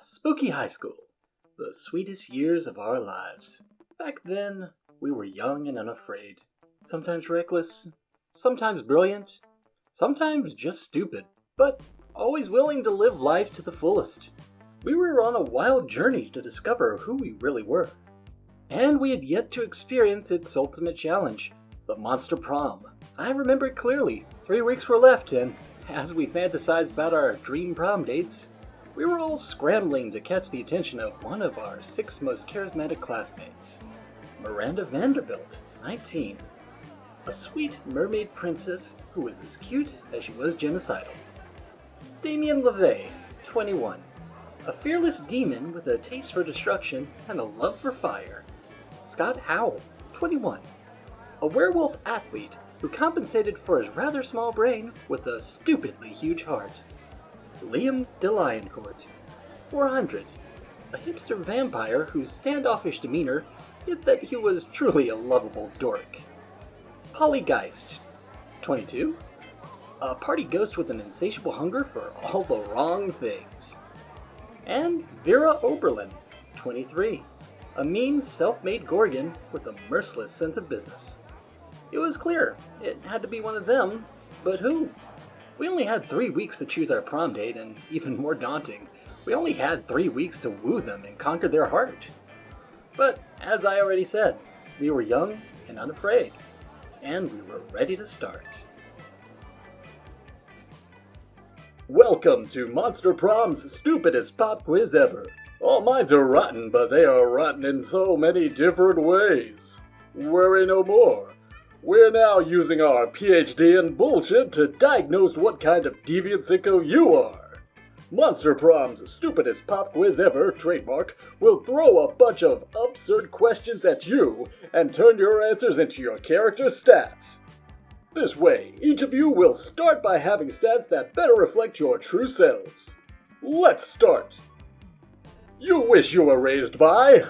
Spooky high school. The sweetest years of our lives. Back then, we were young and unafraid. Sometimes reckless, sometimes brilliant, sometimes just stupid, but always willing to live life to the fullest. We were on a wild journey to discover who we really were. And we had yet to experience its ultimate challenge, the Monster Prom. I remember it clearly. 3 weeks were left, and as we fantasized about our dream prom dates, we were all scrambling to catch the attention of one of our 6 most charismatic classmates, Miranda Vanderbilt, 19, a sweet mermaid princess who was as cute as she was genocidal. Damien LeVay, 21, a fearless demon with a taste for destruction and a love for fire. Scott Howell, 21, a werewolf athlete who compensated for his rather small brain with a stupidly huge heart. Liam DeLioncourt, 400, a hipster vampire whose standoffish demeanor hid that he was truly a lovable dork. Polly Geist, 22, a party ghost with an insatiable hunger for all the wrong things. And Vera Oberlin, 23, a mean, self-made Gorgon with a merciless sense of business. It was clear it had to be one of them, but who? We only had 3 weeks to choose our prom date, and even more daunting, we only had 3 weeks to woo them and conquer their heart. But, as I already said, we were young and unafraid, and we were ready to start. Welcome to Monster Prom's stupidest pop quiz ever. All minds are rotten, but they are rotten in so many different ways. Worry no more. We're now using our PhD in bullshit to diagnose what kind of deviant sicko you are. Monster Prom's stupidest pop quiz ever, trademark, will throw a bunch of absurd questions at you and turn your answers into your character's stats. This way, each of you will start by having stats that better reflect your true selves. Let's start. You wish you were raised by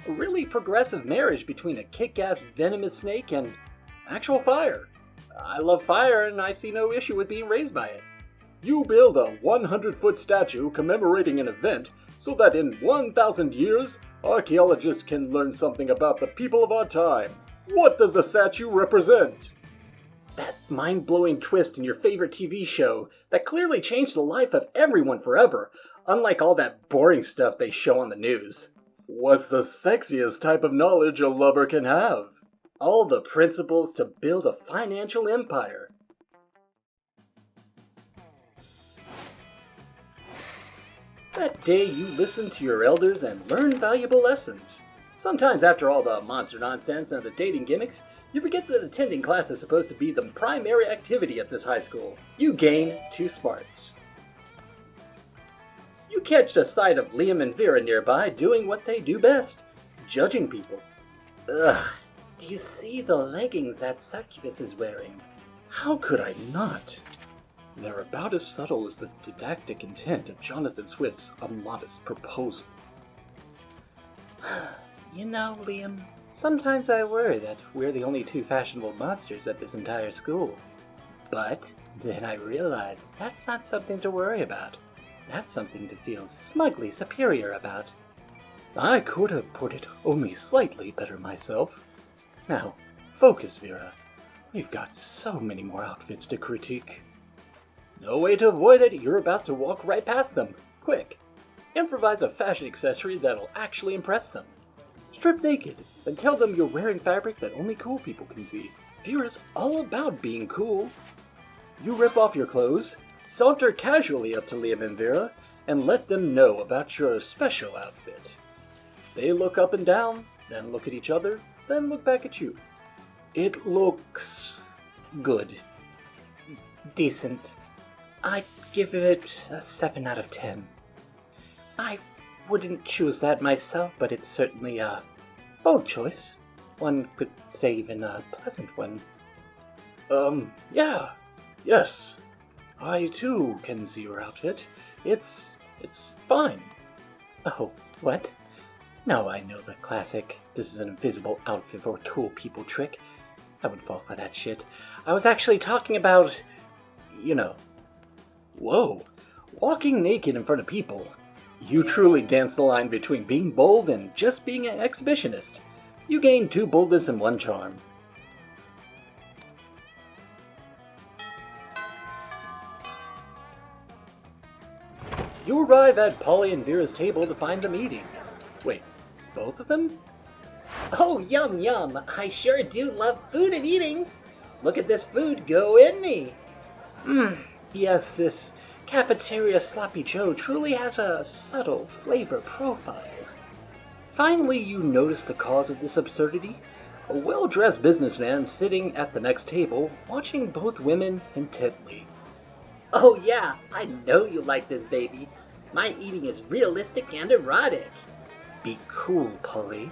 a really progressive marriage between a kick-ass venomous snake and actual fire. I love fire and I see no issue with being raised by it. You build a 100-foot statue commemorating an event so that in 1,000 years, archaeologists can learn something about the people of our time. What does the statue represent? That mind-blowing twist in your favorite TV show that clearly changed the life of everyone forever, unlike all that boring stuff they show on the news. What's the sexiest type of knowledge a lover can have? All the principles to build a financial empire. That day you listen to your elders and learn valuable lessons. Sometimes after all the monster nonsense and the dating gimmicks, you forget that attending class is supposed to be the primary activity at this high school. You gain 2 smarts. You catch a sight of Liam and Vera nearby doing what they do best, judging people. Ugh. Do you see the leggings that Succubus is wearing? How could I not? They're about as subtle as the didactic intent of Jonathan Swift's A Modest Proposal. You know, Liam, sometimes I worry that we're the only 2 fashionable monsters at this entire school. But then I realize that's not something to worry about. That's something to feel smugly superior about. I could have put it only slightly better myself. Now, focus, Vera. We've got so many more outfits to critique. No way to avoid it, you're about to walk right past them. Quick, improvise a fashion accessory that'll actually impress them. Strip naked, and tell them you're wearing fabric that only cool people can see. Vera's all about being cool. You rip off your clothes, saunter casually up to Liam and Vera, and let them know about your special outfit. They look up and down, then look at each other, then look back at you. It looks good. Decent. I'd give it a 7 out of 10. I wouldn't choose that myself, but it's certainly a bold choice. One could say even a pleasant one. Yes. I too can see your outfit. It's fine. Oh, what? No, I know the classic, this is an invisible outfit for cool people trick. I would fall for that shit. I was actually talking about, you know. Whoa, walking naked in front of people. You truly dance the line between being bold and just being an exhibitionist. You gain 2 boldness and 1 charm. You arrive at Polly and Vera's table to find them eating. Wait, both of them? Oh, yum yum! I sure do love food and eating! Look at this food go in me! Yes, this cafeteria Sloppy Joe truly has a subtle flavor profile. Finally, you notice the cause of this absurdity. A well-dressed businessman sitting at the next table, watching both women intently. Oh yeah, I know you like this, baby. My eating is realistic and erotic. Be cool, Polly.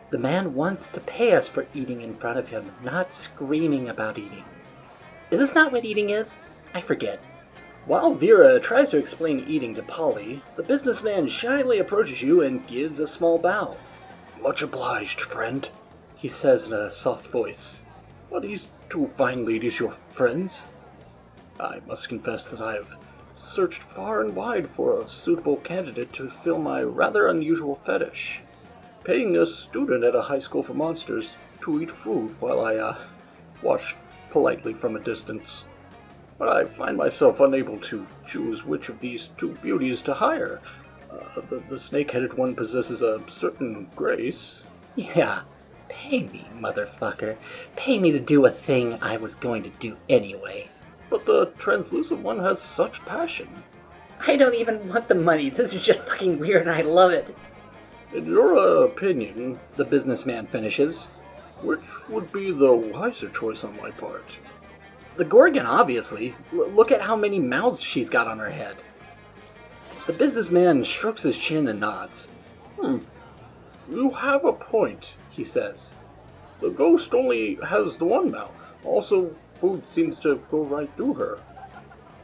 The man wants to pay us for eating in front of him, not screaming about eating. Is this not what eating is? I forget. While Vera tries to explain eating to Polly, the businessman shyly approaches you and gives a small bow. Much obliged, friend, he says in a soft voice. Are these 2 fine ladies your friends? I must confess that I have searched far and wide for a suitable candidate to fill my rather unusual fetish. Paying a student at a high school for monsters to eat food while I watch politely from a distance. But I find myself unable to choose which of these 2 beauties to hire. The snake-headed one possesses a certain grace. Yeah, pay me, motherfucker. Pay me to do a thing I was going to do anyway. But the translucent one has such passion. I don't even want the money. This is just fucking weird and I love it. In your opinion, the businessman finishes, which would be the wiser choice on my part? The Gorgon, obviously. Look at how many mouths she's got on her head. The businessman strokes his chin and nods. You have a point, he says. The ghost only has the 1 mouth. Also, food seems to go right through her.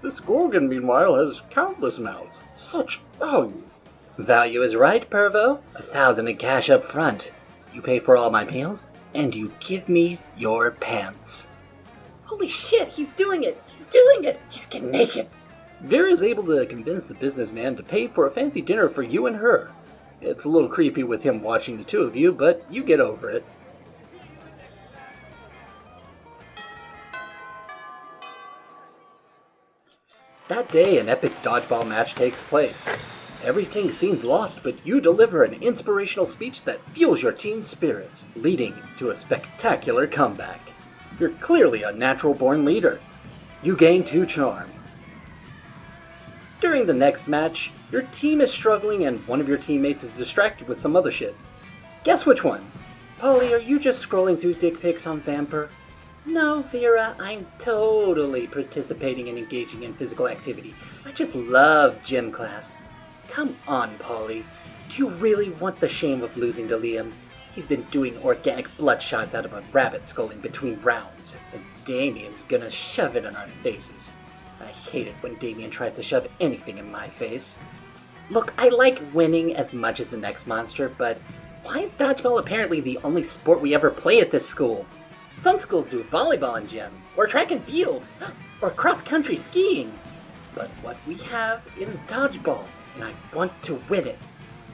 This Gorgon, meanwhile, has countless mouths. Such value. Value is right, Pervo. 1,000 in cash up front. You pay for all my meals, and you give me your pants. Holy shit, he's doing it! He's doing it! He's getting naked! Vera is able to convince the businessman to pay for a fancy dinner for you and her. It's a little creepy with him watching the 2 of you, but you get over it. That day, an epic dodgeball match takes place. Everything seems lost, but you deliver an inspirational speech that fuels your team's spirit, leading to a spectacular comeback. You're clearly a natural-born leader. You gain 2 charm. During the next match, your team is struggling and one of your teammates is distracted with some other shit. Guess which one? Polly, are you just scrolling through dick pics on Vamper? No, Vera, I'm totally participating and engaging in physical activity. I just love gym class. Come on, Polly. Do you really want the shame of losing to Liam? He's been doing organic blood shots out of a rabbit skull in between rounds, and Damien's gonna shove it in our faces. I hate it when Damien tries to shove anything in my face. Look, I like winning as much as the next monster, but why is dodgeball apparently the only sport we ever play at this school? Some schools do volleyball in gym, or track and field, or cross-country skiing. But what we have is dodgeball, and I want to win it.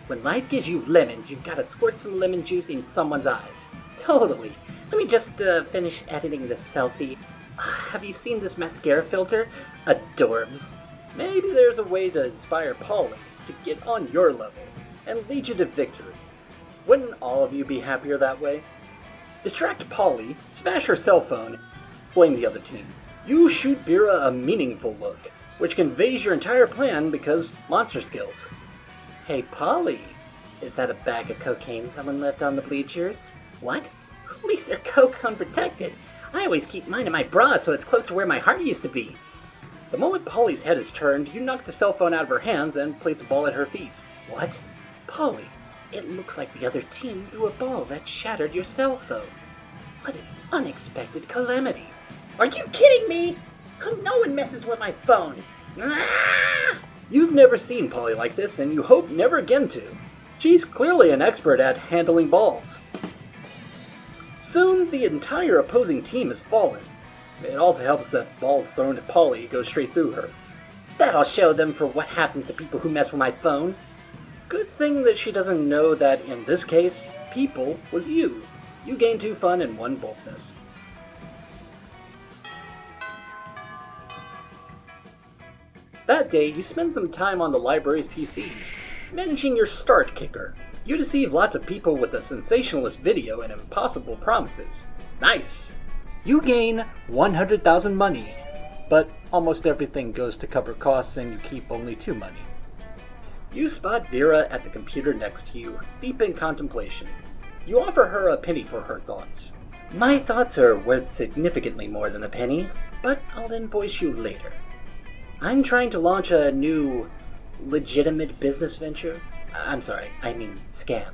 When life gives you lemons, you've got to squirt some lemon juice in someone's eyes. Totally. Let me just finish editing this selfie. Have you seen this mascara filter? Adorbs. Maybe there's a way to inspire Polly to get on your level and lead you to victory. Wouldn't all of you be happier that way? Distract Polly, smash her cell phone, blame the other team. You shoot Vera a meaningful look, which conveys your entire plan because monster skills. Hey Polly, is that a bag of cocaine someone left on the bleachers? What? At least they're coke unprotected. I always keep mine in my bra so it's close to where my heart used to be. The moment Polly's head is turned, you knock the cell phone out of her hands and place a ball at her feet. What? Polly, it looks like the other team threw a ball that shattered your cell phone. What an unexpected calamity. Are you kidding me? No one messes with my phone. Ah! You've never seen Polly like this, and you hope never again to. She's clearly an expert at handling balls. Soon, the entire opposing team has fallen. It also helps that balls thrown at Polly go straight through her. That'll show them for what happens to people who mess with my phone. Good thing that she doesn't know that in this case, people was you. You gained 2 fun and 1 boldness. That day, you spend some time on the library's PCs, managing your start kicker. You deceive lots of people with a sensationalist video and impossible promises. Nice! You gain 100,000 money, but almost everything goes to cover costs and you keep only 2 money. You spot Vera at the computer next to you, deep in contemplation. You offer her a penny for her thoughts. My thoughts are worth significantly more than a penny, but I'll invoice you later. I'm trying to launch a new, legitimate business venture. I mean scam.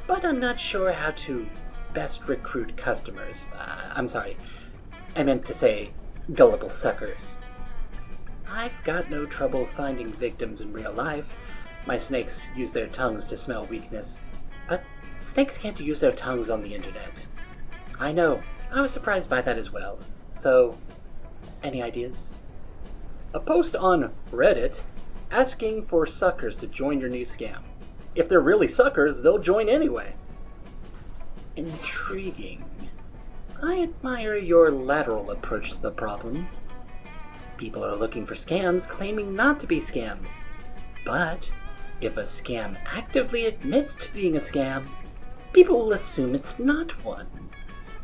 But I'm not sure how to best recruit customers. I meant to say gullible suckers. I've got no trouble finding victims in real life. My snakes use their tongues to smell weakness. But snakes can't use their tongues on the internet. I know, I was surprised by that as well. So, any ideas? A post on Reddit asking for suckers to join your new scam. If they're really suckers, they'll join anyway. Intriguing. I admire your lateral approach to the problem. People are looking for scams claiming not to be scams. But if a scam actively admits to being a scam, people will assume it's not one.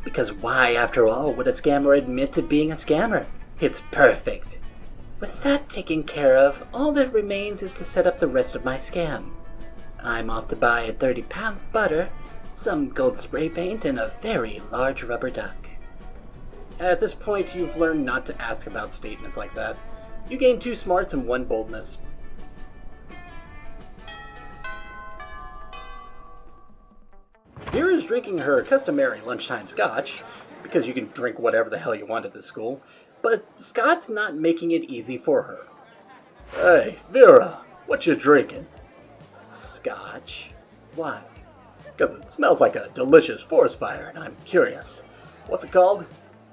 Because why, after all, would a scammer admit to being a scammer? It's perfect. With that taken care of, all that remains is to set up the rest of my scam. I'm off to buy 30 pounds of butter, some gold spray paint, and a very large rubber duck. At this point, you've learned not to ask about statements like that. You gain 2 smarts and 1 boldness. Vera's drinking her customary lunchtime scotch, because you can drink whatever the hell you want at this school, but Scott's not making it easy for her. Hey, Vera, what you drinking? Scotch? Why? Because it smells like a delicious forest fire, and I'm curious. What's it called?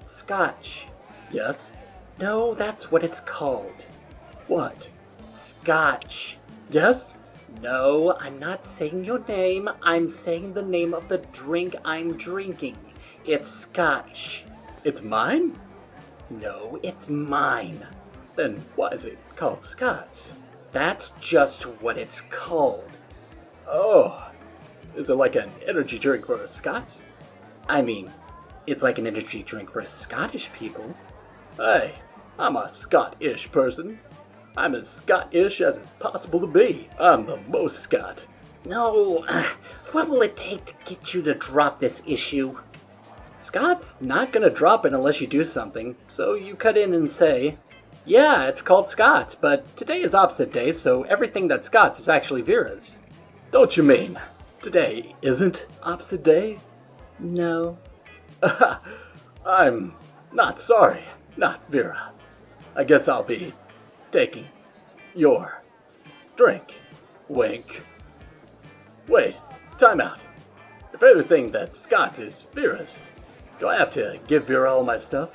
Scotch. Yes? No, that's what it's called. What? Scotch. Yes? No, I'm not saying your name. I'm saying the name of the drink I'm drinking. It's Scotch. It's mine? No, it's mine. Then why is it called Scott's? That's just what it's called. Oh, is it like an energy drink for Scots? I mean, it's like an energy drink for Scottish people. Hey, I'm a Scottish person. I'm as Scottish as it's possible to be. I'm the most Scot. No, what will it take to get you to drop this issue? Scott's not gonna drop it unless you do something, so you cut in and say, yeah, it's called Scott's, but today is opposite day, so everything that's Scott's is actually Vera's. Don't you mean today isn't opposite day? No. I'm not sorry, not Vera. I guess I'll be taking your drink. Wink. Wait, time out. If everything that's Scott's is Vera's, do I have to give Vera all my stuff?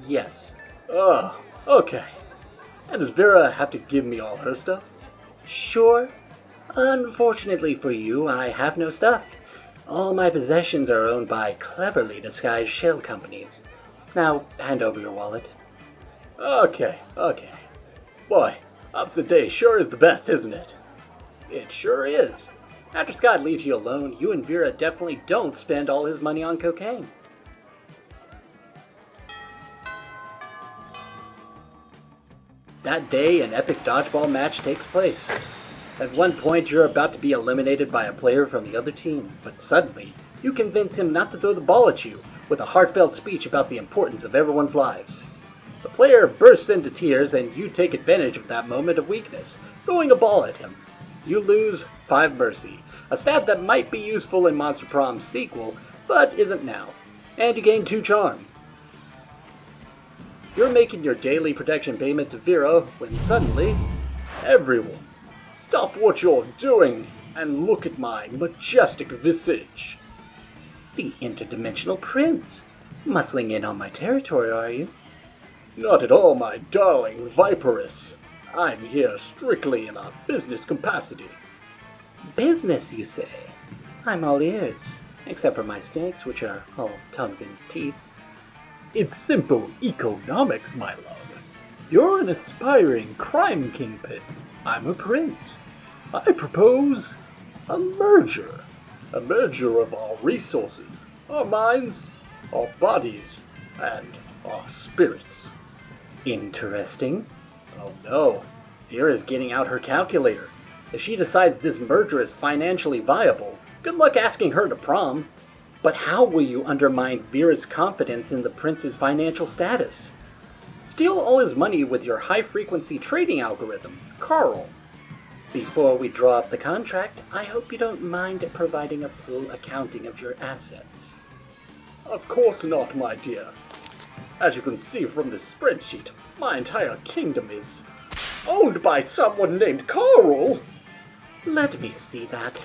Yes. Oh, okay. And does Vera have to give me all her stuff? Sure. Unfortunately for you, I have no stuff. All my possessions are owned by cleverly disguised shell companies. Now, hand over your wallet. Okay. Boy, opposite day sure is the best, isn't it? It sure is. After Scott leaves you alone, you and Vera definitely don't spend all his money on cocaine. That day, an epic dodgeball match takes place. At one point, you're about to be eliminated by a player from the other team, but suddenly, you convince him not to throw the ball at you with a heartfelt speech about the importance of everyone's lives. The player bursts into tears, and you take advantage of that moment of weakness, throwing a ball at him. You lose 5 mercy, a stat that might be useful in Monster Prom's sequel, but isn't now, and you gain 2 charm. You're making your daily protection payment to Vera when suddenly, everyone, stop what you're doing and look at my majestic visage. The interdimensional prince. Muscling in on my territory, are you? Not at all, my darling Viperous. I'm here strictly in a business capacity. Business, you say? I'm all ears, except for my snakes, which are all tongues and teeth. It's simple economics, my love. You're an aspiring crime kingpin. I'm a prince. I propose a merger. A merger of our resources, our minds, our bodies, and our spirits. Interesting. Oh no, Vera's getting out her calculator. If she decides this merger is financially viable, good luck asking her to prom. But how will you undermine Vera's confidence in the prince's financial status? Steal all his money with your high-frequency trading algorithm, Carl. Before we draw up the contract, I hope you don't mind providing a full accounting of your assets. Of course not, my dear. As you can see from this spreadsheet, my entire kingdom is owned by someone named Carl. Let me see that.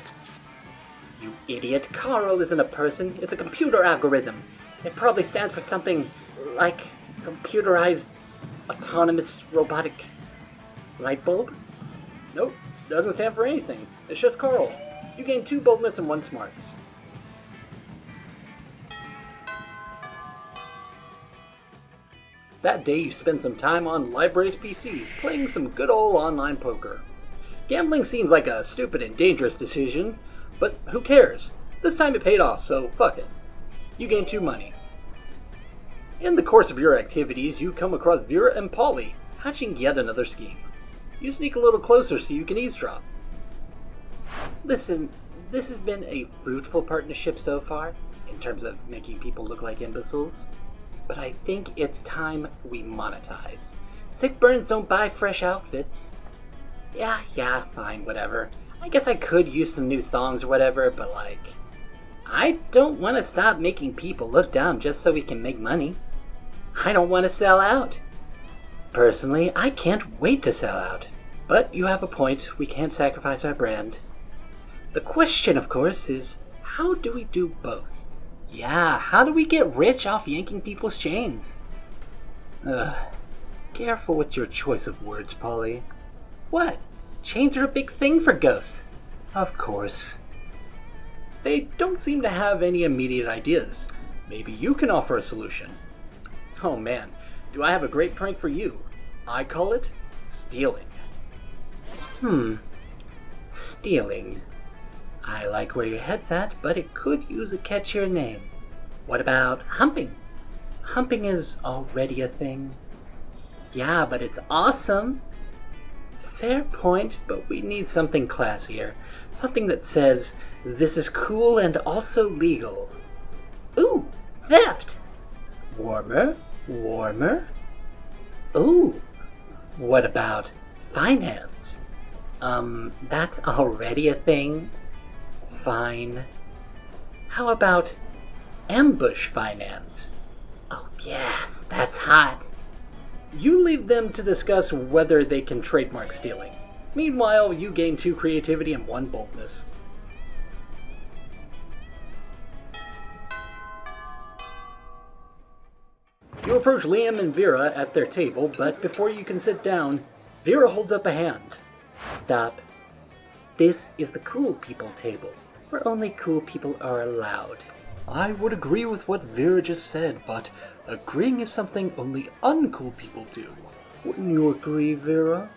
You idiot, Carl isn't a person, it's a computer algorithm. It probably stands for something like computerized autonomous robotic light bulb? Nope, doesn't stand for anything. It's just Carl. You gain 2 boldness and 1 smarts. That day you spend some time on Library's PCs, playing some good old online poker. Gambling seems like a stupid and dangerous decision, but who cares? This time it paid off, so fuck it. You gain 2 money. In the course of your activities, you come across Vera and Polly, hatching yet another scheme. You sneak a little closer so you can eavesdrop. Listen, this has been a fruitful partnership so far, in terms of making people look like imbeciles. But I think it's time we monetize. Sick burns don't buy fresh outfits. Yeah, fine, whatever. I guess I could use some new thongs or whatever, but I don't want to stop making people look dumb just so we can make money. I don't want to sell out. Personally, I can't wait to sell out. But you have a point, we can't sacrifice our brand. The question, of course, is how do we do both? Yeah, how do we get rich off yanking people's chains? Careful with your choice of words, Polly. What? Chains are a big thing for ghosts. Of course. They don't seem to have any immediate ideas. Maybe you can offer a solution. Oh man, do I have a great prank for you. I call it stealing. Stealing. I like where your head's at, but it could use a catchier name. What about humping? Humping is already a thing. Yeah, but it's awesome. Fair point, but we need something classier. Something that says, this is cool and also legal. Ooh, theft! Warmer? Ooh, what about finance? That's already a thing. Fine. How about ambush finance? Oh yes, that's hot. You leave them to discuss whether they can trademark stealing. Meanwhile, you gain 2 creativity and 1 boldness. You approach Liam and Vera at their table, but before you can sit down, Vera holds up a hand. Stop. This is the cool people table, where only cool people are allowed. I would agree with what Vera just said, but agreeing is something only uncool people do. Wouldn't you agree, Vera?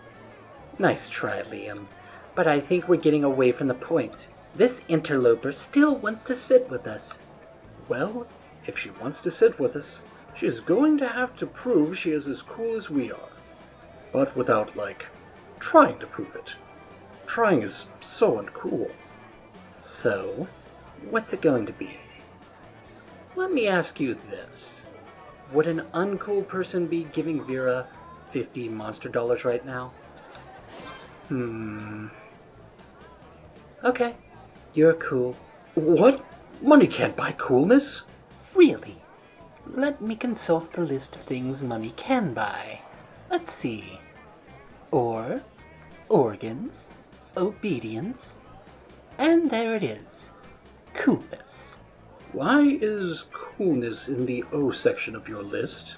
Nice try, Liam, but I think we're getting away from the point. This interloper still wants to sit with us. Well, if she wants to sit with us, she's going to have to prove she is as cool as we are. But without, trying to prove it. Trying is so uncool. So, what's it going to be? Let me ask you this. Would an uncool person be giving Vera 50 monster dollars right now? Okay, you're cool. What? Money can't buy coolness? Really? Let me consult the list of things money can buy. Let's see. Ore, organs, obedience, and there it is. Coolness. Why is coolness in the O section of your list?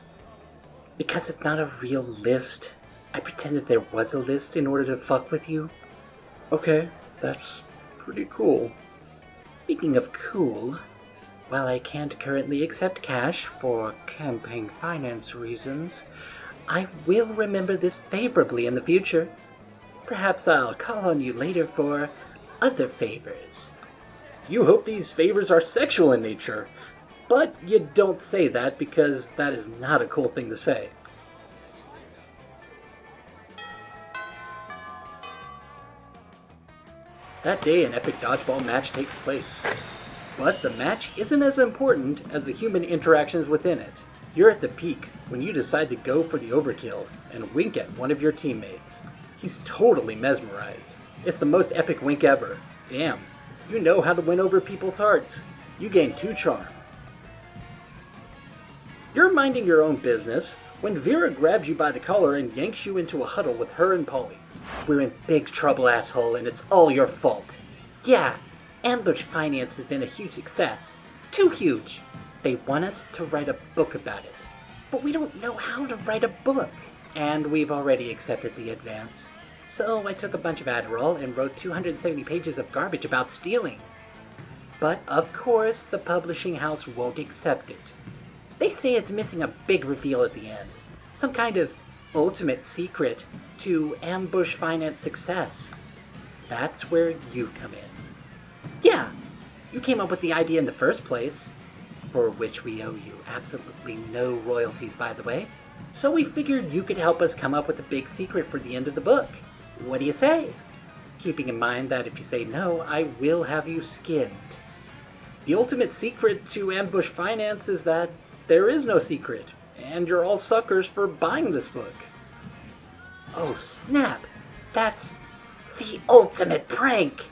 Because it's not a real list. I pretended there was a list in order to fuck with you. Okay, that's pretty cool. Speaking of cool, while I can't currently accept cash for campaign finance reasons, I will remember this favorably in the future. Perhaps I'll call on you later for other favors. You hope these favors are sexual in nature, but you don't say that because that is not a cool thing to say. That day, an epic dodgeball match takes place. But the match isn't as important as the human interactions within it. You're at the peak when you decide to go for the overkill and wink at one of your teammates. He's totally mesmerized. It's the most epic wink ever. Damn, you know how to win over people's hearts. You gain 2 charm. You're minding your own business when Vera grabs you by the collar and yanks you into a huddle with her and Polly. We're in big trouble, asshole, and it's all your fault. Yeah, Ambush Finance has been a huge success. Too huge. They want us to write a book about it. But we don't know how to write a book. And we've already accepted the advance. So I took a bunch of Adderall and wrote 270 pages of garbage about stealing. But of course, the publishing house won't accept it. They say it's missing a big reveal at the end. Some kind of ultimate secret to Ambush Finance success. That's where you come in. Yeah, you came up with the idea in the first place, for which we owe you absolutely no royalties, by the way. So we figured you could help us come up with a big secret for the end of the book. What do you say? Keeping in mind that if you say no, I will have you skinned. The ultimate secret to Ambush Finance is that there is no secret, and you're all suckers for buying this book. Oh snap! That's the ultimate prank!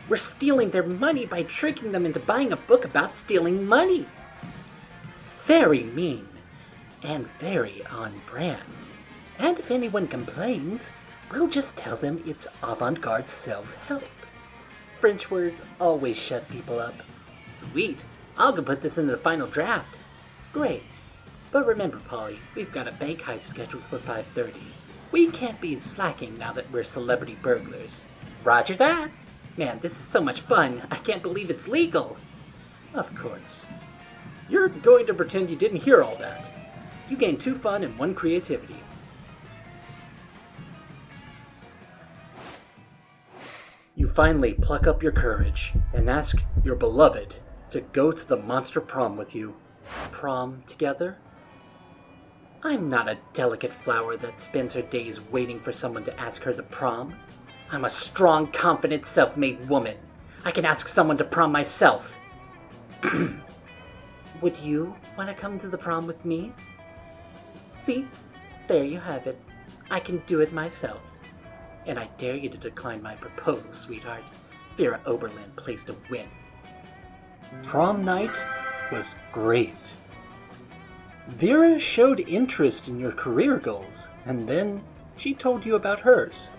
We're stealing their money by tricking them into buying a book about stealing money. Very mean, and very on brand. And if anyone complains, we'll just tell them it's avant-garde self-help. French words always shut people up. Sweet, I'll go put this in the final draft. Great. But remember, Polly, we've got a bank heist scheduled for 5:30. We can't be slacking now that we're celebrity burglars. Roger that. Man, this is so much fun. I can't believe it's legal. Of course. You're going to pretend you didn't hear all that. You gain 2 fun and 1 creativity. You finally pluck up your courage and ask your beloved to go to the monster prom with you. Prom together? I'm not a delicate flower that spends her days waiting for someone to ask her to prom. I'm a strong, confident, self-made woman. I can ask someone to prom myself. Would you want to come to the prom with me? See, there you have it. I can do it myself. And I dare you to decline my proposal, sweetheart. Vera Oberlin placed a win. Prom night was great. Vera showed interest in your career goals, and then she told you about hers.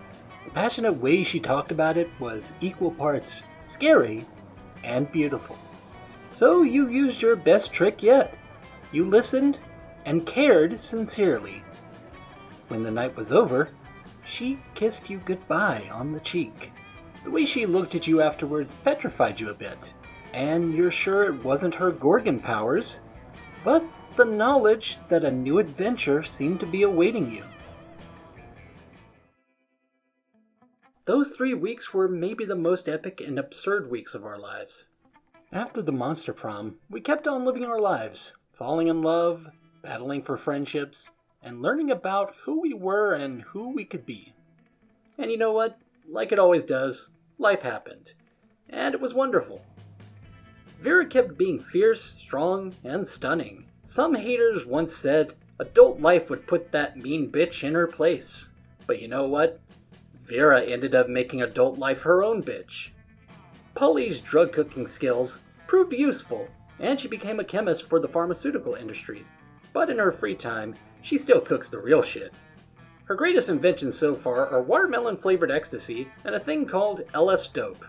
The passionate way she talked about it was equal parts scary and beautiful. So you used your best trick yet. You listened and cared sincerely. When the night was over, she kissed you goodbye on the cheek. The way she looked at you afterwards petrified you a bit, and you're sure it wasn't her Gorgon powers, but the knowledge that a new adventure seemed to be awaiting you. Those 3 weeks were maybe the most epic and absurd weeks of our lives. After the monster prom, we kept on living our lives, falling in love, battling for friendships, and learning about who we were and who we could be. And you know what? Like it always does, life happened. And it was wonderful. Vera kept being fierce, strong, and stunning. Some haters once said adult life would put that mean bitch in her place. But you know what? Vera ended up making adult life her own bitch. Polly's drug cooking skills proved useful, and she became a chemist for the pharmaceutical industry. But in her free time, she still cooks the real shit. Her greatest inventions so far are watermelon-flavored ecstasy and a thing called LS Dope.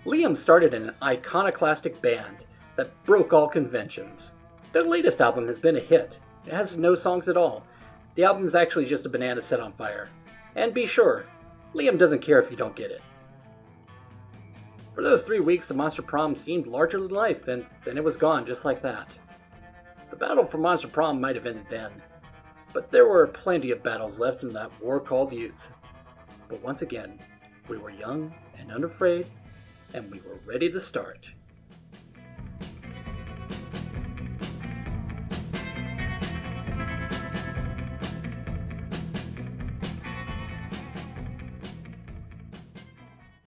Liam started an iconoclastic band that broke all conventions. Their latest album has been a hit. It has no songs at all. The album's actually just a banana set on fire. And be sure, Liam doesn't care if you don't get it. For those 3 weeks, the Monster Prom seemed larger than life, and then it was gone just like that. The battle for Monster Prom might have ended then, but there were plenty of battles left in that war called youth. But once again, we were young and unafraid, and we were ready to start.